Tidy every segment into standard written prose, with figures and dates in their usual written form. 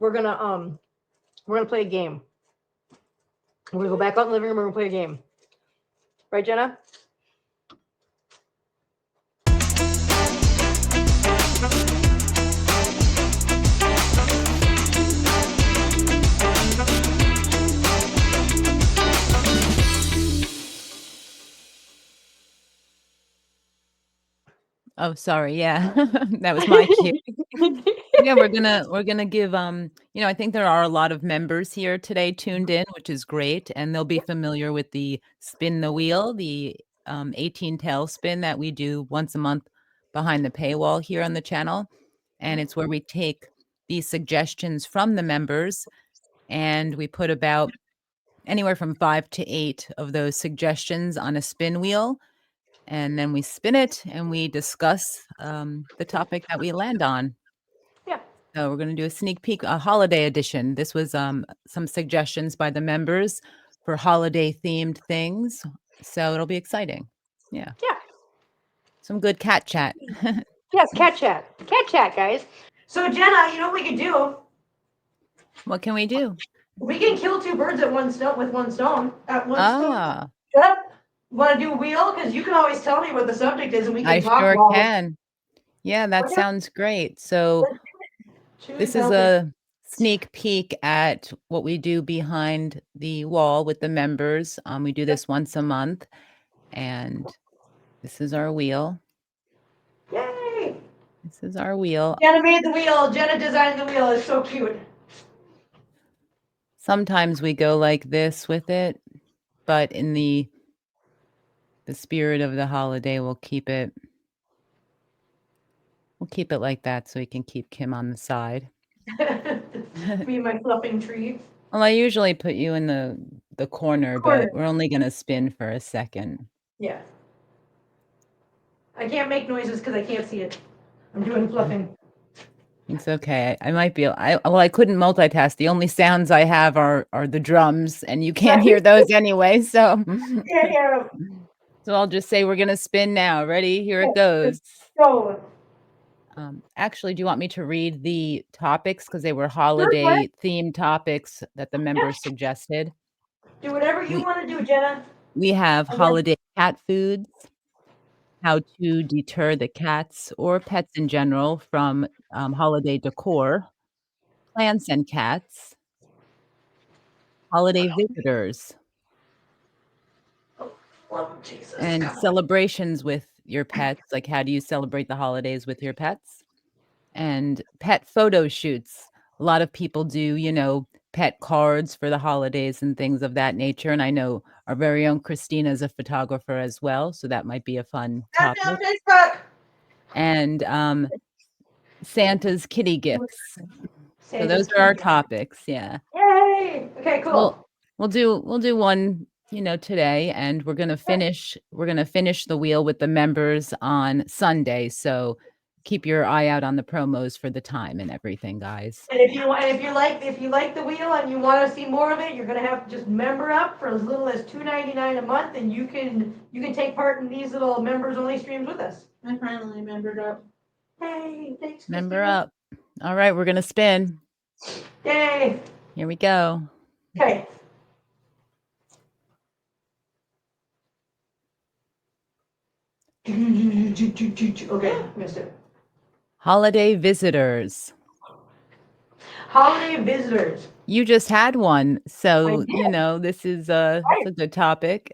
we're gonna play a game. We're gonna go back out in the living room. We're gonna play a game. Right, Jenna? Oh, sorry. Yeah, that was my cue. Yeah, we're gonna give I think there are a lot of members here today tuned in, which is great, and they'll be familiar with the spin the wheel, the 18 tail spin that we do once a month behind the paywall here on the channel. And it's where we take these suggestions from the members and we put about anywhere from 5 to 8 of those suggestions on a spin wheel, and then we spin it and we discuss the topic that we land on. Yeah. So we're going to do a sneak peek, a holiday edition. This was some suggestions by the members for holiday themed things. So it'll be exciting. Yeah. Yeah. Some good cat chat. Yes, cat chat. Cat chat, guys. So Jenna, you know what we could do? What can we do? We can kill two birds at one stone with one stone. At one stone. Ah, Jenna, want to do a wheel? Because you can always tell me what the subject is, and we can I talk sure while. can. Yeah, that sounds great. So this is healthy. a sneak peek at what we do behind the wall with the members. We do this once a month, and this is our wheel. Yay! This is our wheel. Jenna made the wheel. Jenna designed the wheel. It's so cute. Sometimes we go like this with it, but in the spirit of the holiday, we'll keep it like that so we can keep Kim on the side. Be my fluffing tree. Well, I usually put you in the corner, but we're only going to spin for a second. Yeah. I can't make noises because I can't see it. I'm doing fluffing. It's okay. I might be. I couldn't multitask. The only sounds I have are the drums, and you can't hear those anyway. So, Yeah. So I'll just say we're gonna spin now. Ready? Here it goes. Go. Actually, do you want me to read the topics because they were holiday themed topics that the members suggested? Do whatever you want to do, Jenna. We have holiday cat foods, how to deter the cats or pets in general from holiday decor, plants and cats, holiday visitors, Jesus. and celebrations with your pets. Like, how do you celebrate the holidays with your pets? And pet photo shoots. A lot of people do, pet cards for the holidays and things of that nature. And I know our very own Christina is a photographer as well, so that might be a fun topic. And Santa's kitty gifts. So those are our topics. Yeah. Yay! Okay, cool. We'll do one, today, and we're gonna finish the wheel with the members on Sunday. So keep your eye out on the promos for the time and everything, guys. And if you like the wheel and you want to see more of it, you're gonna have to just member up for as little as $2.99 a month, and you can take part in these little members only streams with us. I finally membered up. Hey, thanks. Member up. All right, we're gonna spin. Yay! Here we go. Okay. Okay, missed it. Holiday visitors. Holiday visitors. You just had one, so this is a good topic.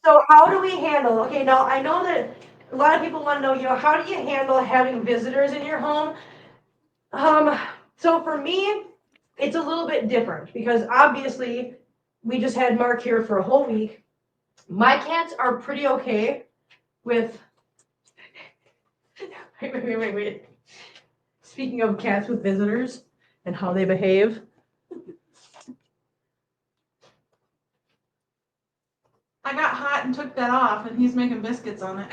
So how do we handle? Okay, now I know that a lot of people want to know, how do you handle having visitors in your home? So for me, it's a little bit different because obviously we just had Mark here for a whole week. My cats are pretty okay with. Wait. Speaking of cats with visitors and how they behave. I got hot and took that off, and he's making biscuits on it.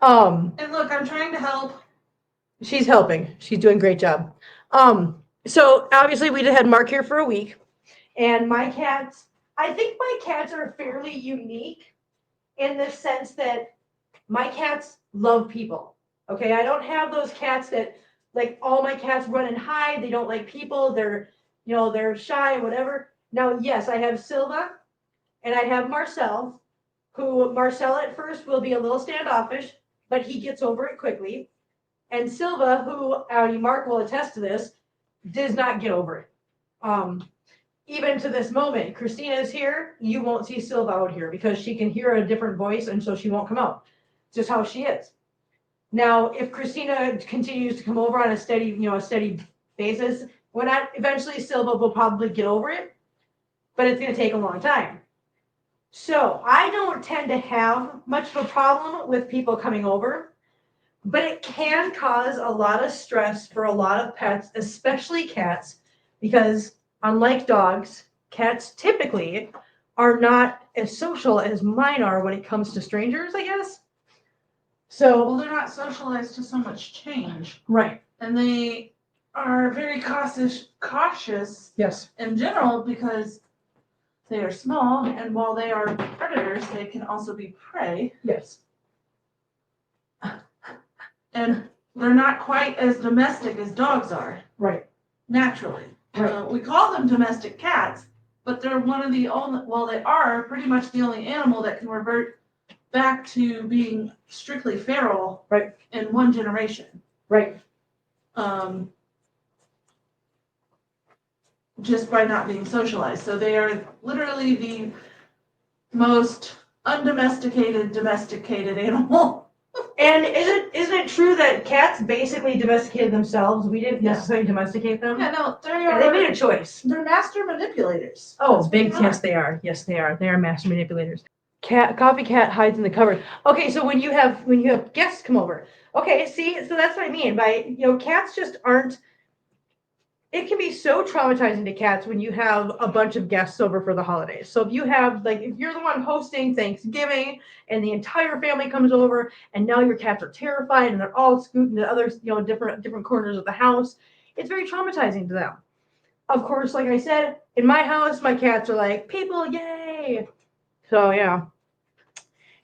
And look, I'm trying to help. She's helping. She's doing a great job. So obviously we had Mark here for a week, and I think my cats are fairly unique in the sense that My cats love people. Okay, I don't have those cats that like all my cats run and hide. They don't like people. They're shy, whatever. Now, yes, I have Silva and I have Marcel, who Marcel at first will be a little standoffish, but he gets over it quickly. And Silva, who Mark will attest to this, does not get over it. Even to this moment, Christina is here. You won't see Silva out here because she can hear a different voice, and so she won't come out. Just how she is. Now, if Christina continues to come over on a steady basis, eventually Silva will probably get over it, but it's going to take a long time. So I don't tend to have much of a problem with people coming over, but it can cause a lot of stress for a lot of pets, especially cats, because unlike dogs, cats typically are not as social as mine are when it comes to strangers, I guess. Well, they're not socialized to so much change. Right. And they are very cautious Yes. in general because they are small, and while they are predators, they can also be prey. Yes. And they're not quite as domestic as dogs are. Right. Naturally. Right. We call them domestic cats, but they're one of the only, well, they are pretty much the only animal that can revert back to being strictly feral Right. in one generation. Right. Just by not being socialized. So they are literally the most undomesticated, domesticated animal. And isn't it true that cats basically domesticated themselves? We didn't necessarily domesticate them. Yeah, no, They made a choice. They're master manipulators. Oh, big yes, they are. Yes, they are. They are master manipulators. Coffee cat hides in the cupboard. Okay, so when you have guests come over. Okay, see, so that's what I mean by cats just aren't. It can be so traumatizing to cats when you have a bunch of guests over for the holidays. So if you're the one hosting Thanksgiving and the entire family comes over and now your cats are terrified and they're all scooting to other, different corners of the house, it's very traumatizing to them. Of course, like I said, in my house, my cats are like, people, yay. So yeah.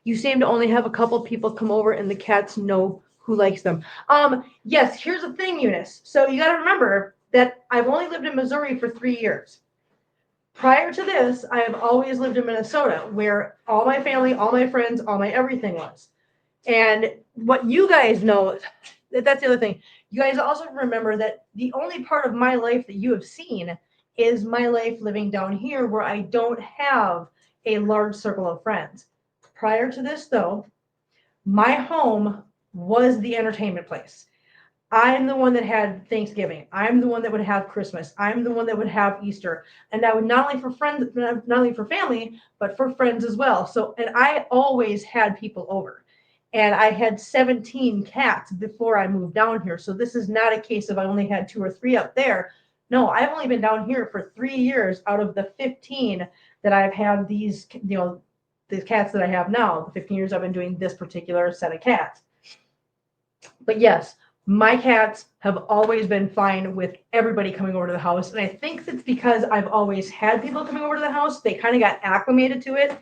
You seem to only have a couple people come over and the cats know who likes them. Yes, here's the thing, Eunice. So you got to remember that I've only lived in Missouri for 3 years. Prior to this, I have always lived in Minnesota, where all my family, all my friends, all my everything was. And what you guys know, that's the other thing. You guys also remember that the only part of my life that you have seen is my life living down here, where I don't have a large circle of friends. Prior to this, though, my home was the entertainment place. I'm the one that had Thanksgiving. I'm the one that would have Christmas. I'm the one that would have Easter. And that would not only for friends, not only for family, but for friends as well. So, and I always had people over. And I had 17 cats before I moved down here. So this is not a case of I only had 2 or 3 up there. No, I've only been down here for 3 years out of the 15 that I've had these cats that I have now. The 15 years I've been doing this particular set of cats. But yes, my cats have always been fine with everybody coming over to the house. And I think that's because I've always had people coming over to the house. They kind of got acclimated to it.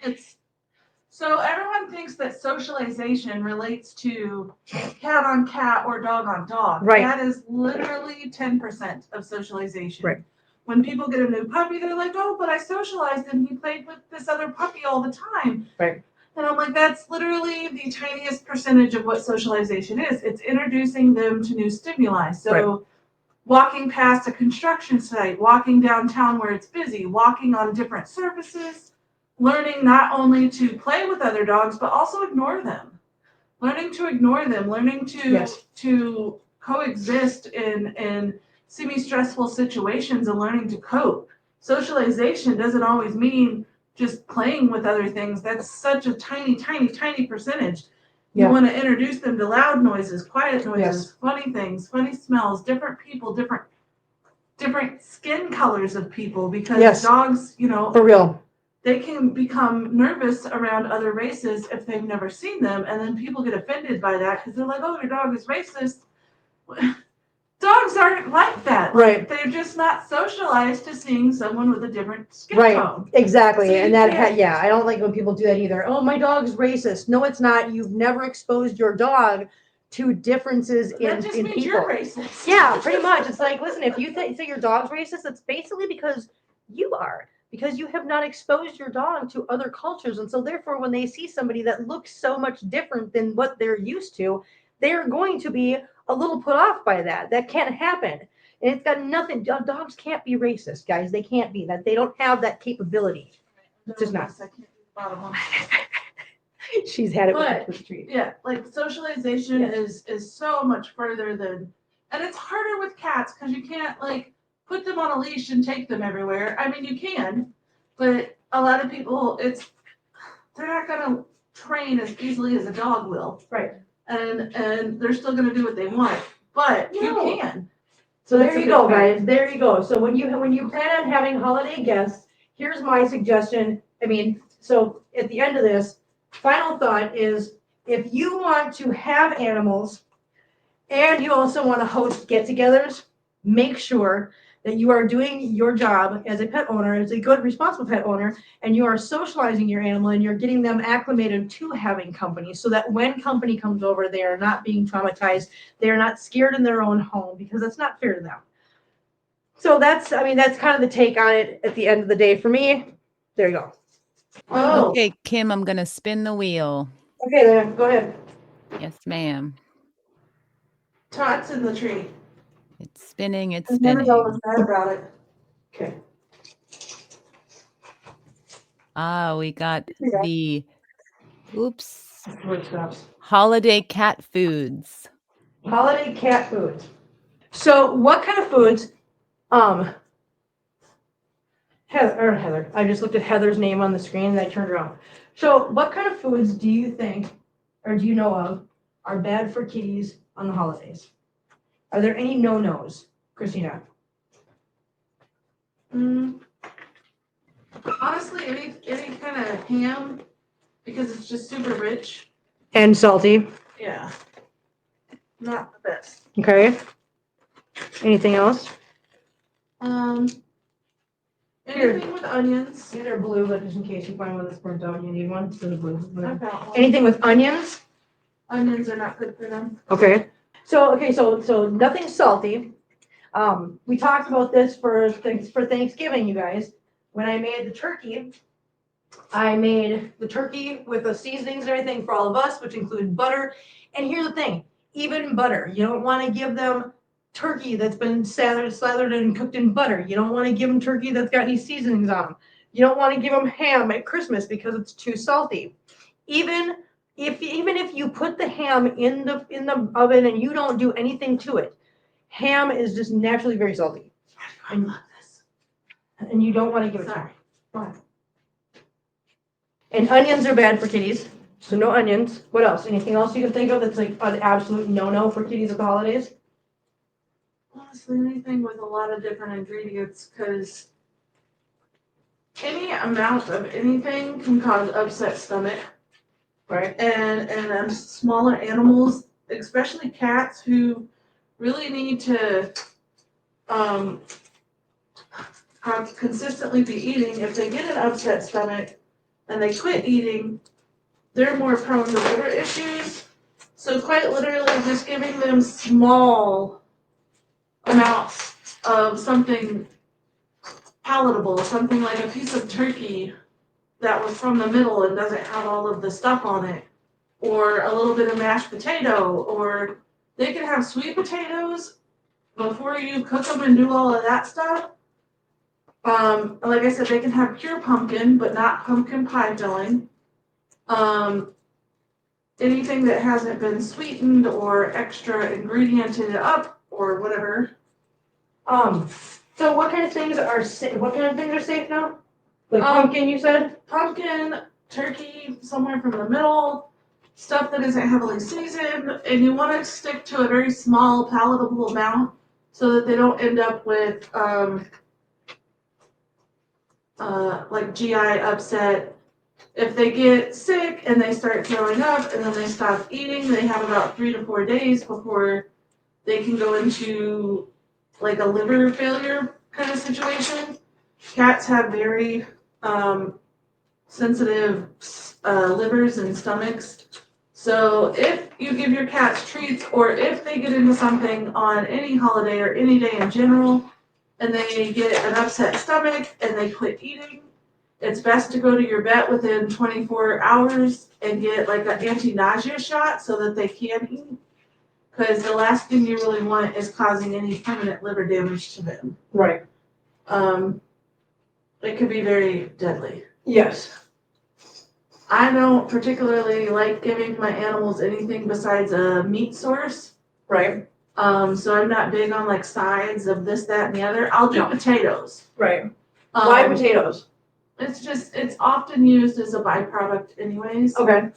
So everyone thinks that socialization relates to cat on cat or dog on dog. Right. That is literally 10% of socialization. Right. When people get a new puppy, they're like, oh, but I socialized and he played with this other puppy all the time. Right. And I'm like, that's literally the tiniest percentage of what socialization is. It's introducing them to new stimuli. So walking past a construction site, walking downtown where it's busy, walking on different surfaces, learning not only to play with other dogs, but also ignore them. Learning to ignore them, learning to coexist in semi-stressful situations and learning to cope. Socialization doesn't always mean just playing with other things. That's such a tiny, tiny, tiny percentage. You want to introduce them to loud noises, quiet noises, funny things, funny smells, different people, different skin colors of people, because dogs, for real, they can become nervous around other races if they've never seen them, and then people get offended by that because they're like, oh, your dog is racist. Dogs aren't like that. Right. Like, they're just not socialized to seeing someone with a different skin Right, tone. exactly. So And you that, can't- yeah, I don't like when people do that either. Oh, my dog's racist. No, it's not. You've never exposed your dog to differences That in just means people. you're racist. Yeah, pretty much. It's like, listen, if you say your dog's racist, it's basically because you are, because you have not exposed your dog to other cultures. And so, therefore, when they see somebody that looks so much different than what they're used to, they're going to be a little put off by that. That can't happen. And it's got nothing, dogs can't be racist, guys. They can't be that. They don't have that capability. It's just not. I can't do the bottom one. She's had it But, with the treat. Yeah, like socialization is so much further than, and it's harder with cats because you can't like put them on a leash and take them everywhere. I mean, you can, but a lot of people, they're not gonna train as easily as a dog will. Right. And they're still gonna do what they want, but you No. can. So That's there a you good go, point. guys. There you go. So when you plan on having holiday guests, here's my suggestion. I mean, so at the end of this, final thought is if you want to have animals and you also want to host get-togethers, make sure that you are doing your job as a pet owner, as a good, responsible pet owner, and you are socializing your animal and you're getting them acclimated to having company so that when company comes over, they are not being traumatized. They are not scared in their own home because that's not fair to them. So that's kind of the take on it at the end of the day for me. There you go. Oh, Okay, Kim, I'm going to spin the wheel. okay, then go ahead. Yes, ma'am. Tots in the tree. It's spinning, it's Never spinning. was mad about it. Okay. We got Yeah. the, oops, Where it stops. holiday cat foods. Holiday cat foods. So what kind of foods, Heather, I just looked at Heather's name on the screen and I turned around. So what kind of foods do you think, or do you know of, are bad for kitties on the holidays? Are there any no-nos, Christina? Honestly, any kind of ham, because it's just super rich. And salty. Yeah. Not the best. Okay. Anything else? Anything with onions. These are blue, but just in case you find one that's burnt out and you need one, so the blue. I've got one. Anything with onions? Onions are not good for them. Okay. So nothing salty. We talked about this for Thanksgiving, you guys. When I made the turkey with the seasonings and everything for all of us, which include butter. And here's the thing, even butter, you don't want to give them turkey that's been slathered and cooked in butter. You don't want to give them turkey that's got any seasonings on them. You don't want to give them ham at Christmas because it's too salty. Even if you put the ham in the oven and you don't do anything to it, ham is just naturally very salty. I love this. And you don't want to give it to Sorry. them. And onions are bad for kitties, so no onions. What else? Anything else you can think of that's like an absolute no-no for kitties at the holidays? Honestly, anything with a lot of different ingredients, because any amount of anything can cause upset stomach. Right. And smaller animals, especially cats, who really need to have consistently be eating. If they get an upset stomach and they quit eating, they're more prone to liver issues. So quite literally just giving them small amounts of something palatable, something like a piece of turkey that was from the middle and doesn't have all of the stuff on it, or a little bit of mashed potato, or they can have sweet potatoes before you cook them and do all of that stuff. Like I said, they can have pure pumpkin, but not pumpkin pie filling. Anything that hasn't been sweetened or extra ingrediented up or whatever. So what kind of things are safe now? Like pumpkin, you said? Pumpkin, turkey, somewhere from the middle, stuff that isn't heavily seasoned, and you want to stick to a very small, palatable amount so that they don't end up with like GI upset. If they get sick and they start throwing up and then they stop eating, they have about 3 to 4 days before they can go into like a liver failure kind of situation. Cats have very sensitive livers and stomachs. So if you give your cats treats, or if they get into something on any holiday or any day in general, and they get an upset stomach and they quit eating, it's best to go to your vet within 24 hours and get like an anti-nausea shot so that they can eat. Because the last thing you really want is causing any permanent liver damage to them. Right. It could be very deadly. Yes. I don't particularly like giving my animals anything besides a meat source. Right. So I'm not big on like sides of this, that, and the other. I'll do No. potatoes. Right. Why potatoes? It's often used as a byproduct anyways. Okay.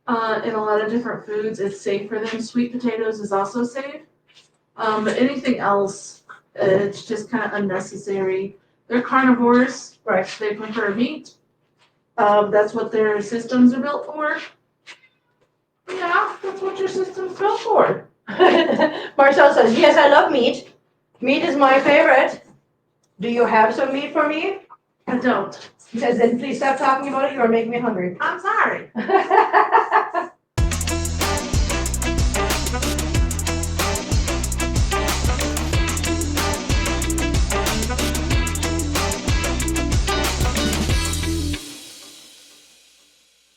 In a lot of different foods, it's safe for them. Sweet potatoes is also safe. But anything else, it's just kind of unnecessary. They're carnivores. Right. They prefer meat. That's what their systems are built for. Yeah, that's what your system's built for. Marcel says, yes, I love meat. Meat is my favorite. Do you have some meat for me? I don't. He says, then please stop talking about it. You are making me hungry. I'm sorry.